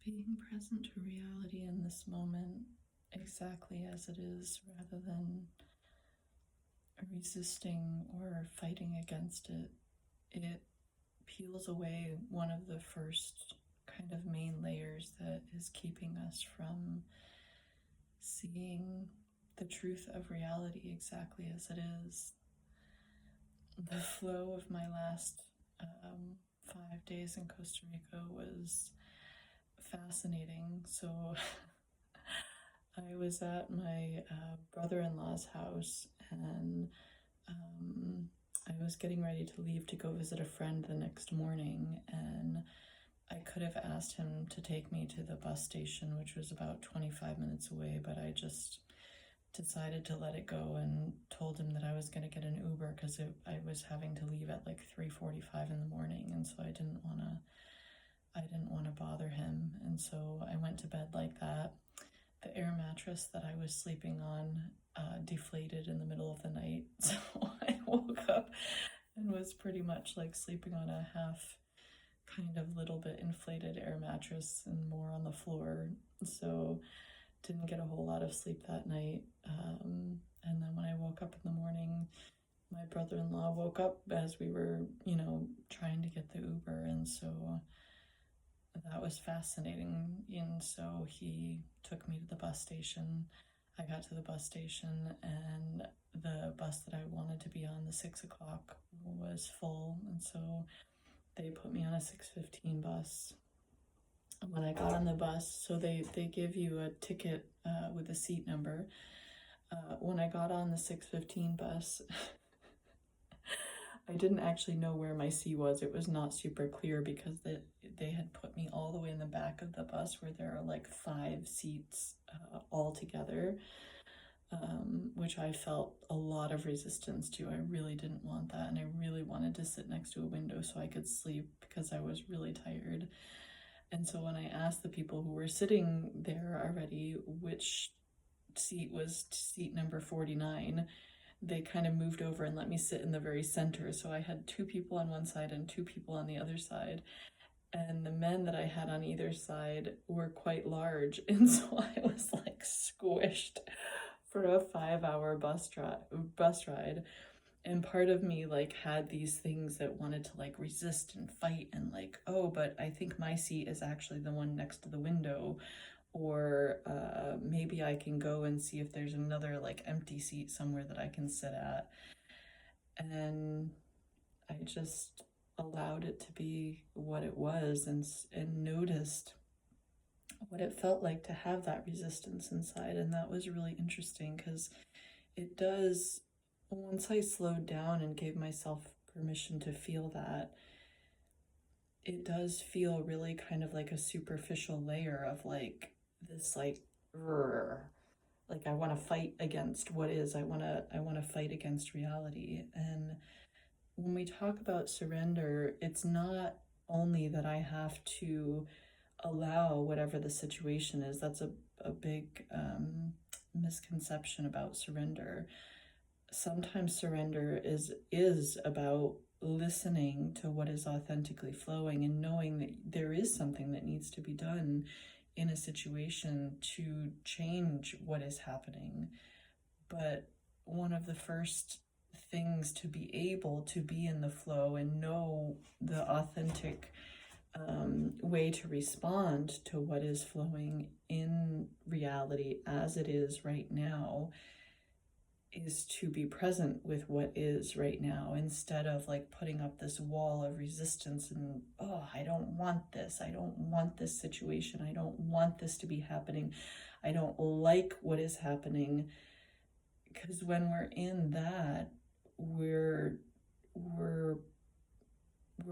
Being present to reality in this moment exactly as it is rather than resisting or fighting against it. It peels away one of the first kind of main layers that is keeping us from seeing the truth of reality exactly as it is. The flow of my last 5 days in Costa Rica was fascinating. So I was at my brother-in-law's house, and I was getting ready to leave to go visit a friend the next morning, and I could have asked him to take me to the bus station, which was about 25 minutes away, but I just decided to let it go and told him that I was going to get an Uber because I was having to leave at like 3:45 in the morning, and so I didn't want to bother him, and so I went to bed like that. The air mattress that I was sleeping on deflated in the middle of the night, so I woke up and was pretty much like sleeping on a half kind of little bit inflated air mattress and more on the floor, so didn't get a whole lot of sleep that night. And then when I woke up in the morning, my brother-in-law woke up as we were, trying to get the Uber, and so that was fascinating. And so he took me to the bus station. I got to the bus station, and the bus that I wanted to be on, the 6 o'clock, was full, and so they put me on a 6:15 bus. When I got on the bus, so they give you a ticket with a seat number. When I got on the 6:15 bus, I didn't actually know where my seat was. It was not super clear because they had put me all the way in the back of the bus where there are like 5 seats all together, which I felt a lot of resistance to. I really didn't want that, and I really wanted to sit next to a window so I could sleep because I was really tired. And so when I asked the people who were sitting there already which seat was seat number 49, they kind of moved over and let me sit in the very center. So I had 2 people on one side and 2 people on the other side. And the men that I had on either side were quite large. And so I was like squished for a 5-hour bus ride. And part of me like had these things that wanted to like resist and fight and like, oh, but I think my seat is actually the one next to the window, or maybe I can go and see if there's another like empty seat somewhere that I can sit at. And I just allowed it to be what it was, and noticed what it felt like to have that resistance inside. And that was really interesting because it does, once I slowed down and gave myself permission to feel that, it does feel really kind of like a superficial layer of like this like like I want to fight against what is. I want to fight against reality. And when we talk about surrender, it's not only that I have to allow whatever the situation is. That's a big misconception about surrender. Sometimes surrender is about listening to what is authentically flowing and knowing that there is something that needs to be done in a situation to change what is happening. But one of the first things to be able to be in the flow and know the authentic way to respond to what is flowing in reality as it is right now is to be present with what is right now, instead of like putting up this wall of resistance and, oh, I don't want this situation, I don't want this to be happening, I don't like what is happening. Because when we're in that, we're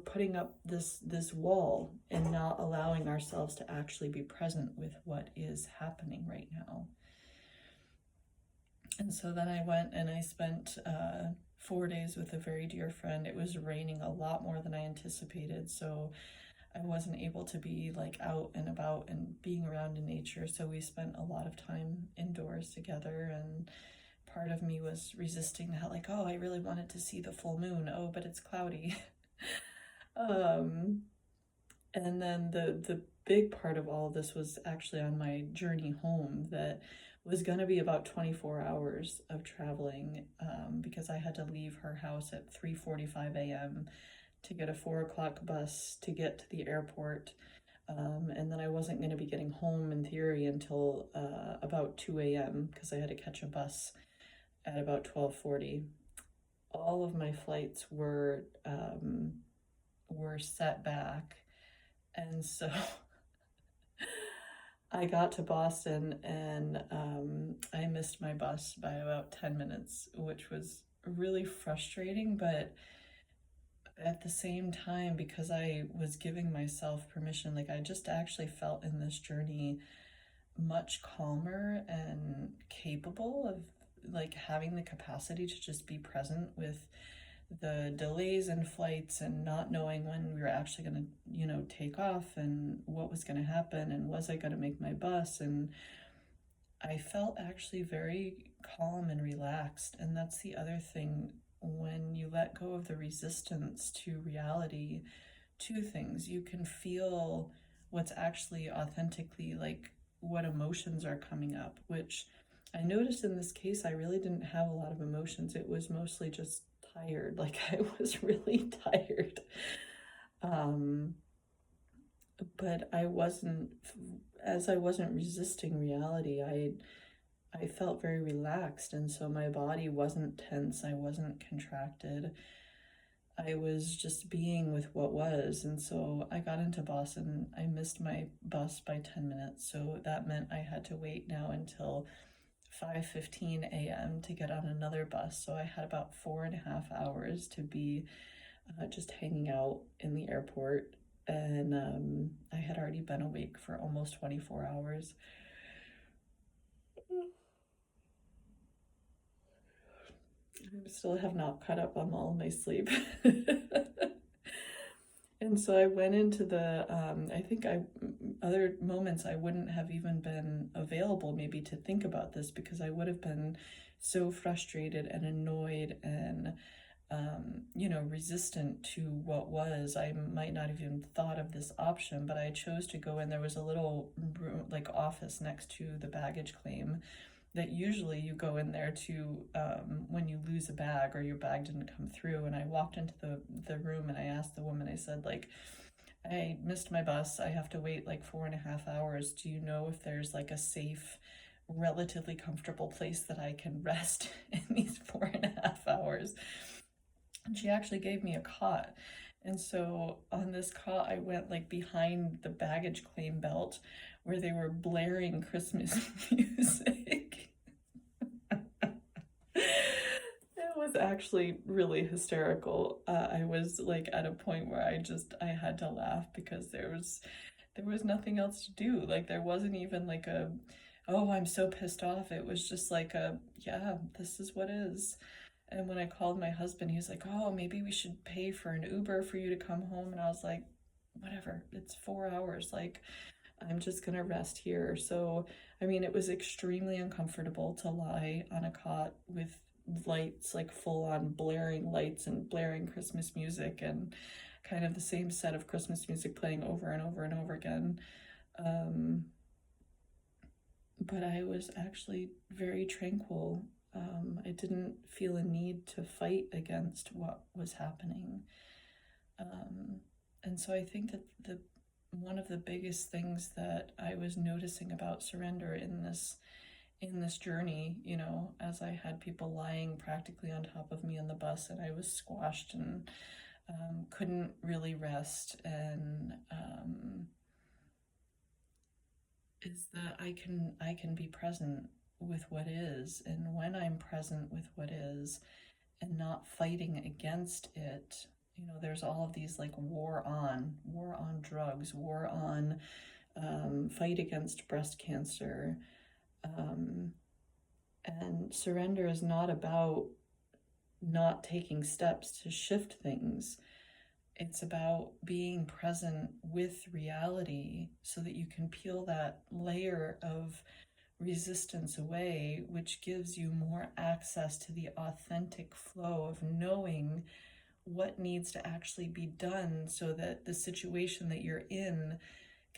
putting up this wall and not allowing ourselves to actually be present with what is happening right now. And so then I went and I spent 4 days with a very dear friend. It was raining a lot more than I anticipated, so I wasn't able to be like out and about and being around in nature. So we spent a lot of time indoors together, and part of me was resisting that, like, oh, I really wanted to see the full moon. Oh, but it's cloudy. And then the big part of all of this was actually on my journey home, that was going to be about 24 hours of traveling, because I had to leave her house at 3:45 a.m. to get a 4 o'clock bus to get to the airport. And then I wasn't going to be getting home in theory until about 2 a.m. because I had to catch a bus at about 12:40. All of my flights were set back, and so I got to Boston, and I missed my bus by about 10 minutes, which was really frustrating. But at the same time, because I was giving myself permission, like I just actually felt in this journey much calmer and capable of like having the capacity to just be present with the delays in flights and not knowing when we were actually going to, take off and what was going to happen and was I going to make my bus. And I felt actually very calm and relaxed. And that's the other thing, when you let go of the resistance to reality, two things. You can feel what's actually authentically like what emotions are coming up, which I noticed in this case, I really didn't have a lot of emotions. It was mostly just tired. Like I was really tired. But as I wasn't resisting reality, I felt very relaxed, and so my body wasn't tense, I wasn't contracted. I was just being with what was. And so I got into Boston. I missed my bus by 10 minutes. So that meant I had to wait now until 5:15 a.m. to get on another bus. So I had about 4.5 hours to be just hanging out in the airport. And I had already been awake for almost 24 hours. I still have not caught up on all of my sleep. And so I went into I think other moments I wouldn't have even been available maybe to think about this, because I would have been so frustrated and annoyed and, resistant to what was. I might not have even thought of this option, but I chose to go in. There was a little room, like office next to the baggage claim, that usually you go in there to when you lose a bag or your bag didn't come through. And I walked into the room and I asked the woman, I said, like, I missed my bus. I have to wait like 4.5 hours. Do you know if there's like a safe, relatively comfortable place that I can rest in these 4.5 hours? And she actually gave me a cot. And so on this cot, I went like behind the baggage claim belt where they were blaring Christmas music. It was actually really hysterical. I was like at a point where I had to laugh, because there was nothing else to do. Like there wasn't even like oh, I'm so pissed off. It was just like yeah, this is what is. And when I called my husband, he was like, oh, maybe we should pay for an Uber for you to come home. And I was like, whatever, it's 4 hours. Like, I'm just going to rest here. So, I mean, it was extremely uncomfortable to lie on a cot with lights, like full on blaring lights and blaring Christmas music, and kind of the same set of Christmas music playing over and over and over again. But I was actually very tranquil. I didn't feel a need to fight against what was happening. And so I think that one of the biggest things that I was noticing about surrender in this journey, as I had people lying practically on top of me on the bus, and I was squashed and couldn't really rest, and is that I can be present with what is. And when I'm present with what is and not fighting against it, there's all of these like war on drugs, war on fight against breast cancer. And surrender is not about not taking steps to shift things. It's about being present with reality so that you can peel that layer of resistance away, which gives you more access to the authentic flow of knowing what needs to actually be done so that the situation that you're in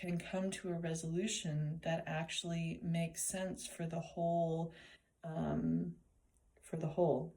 can come to a resolution that actually makes sense for the whole, for the whole.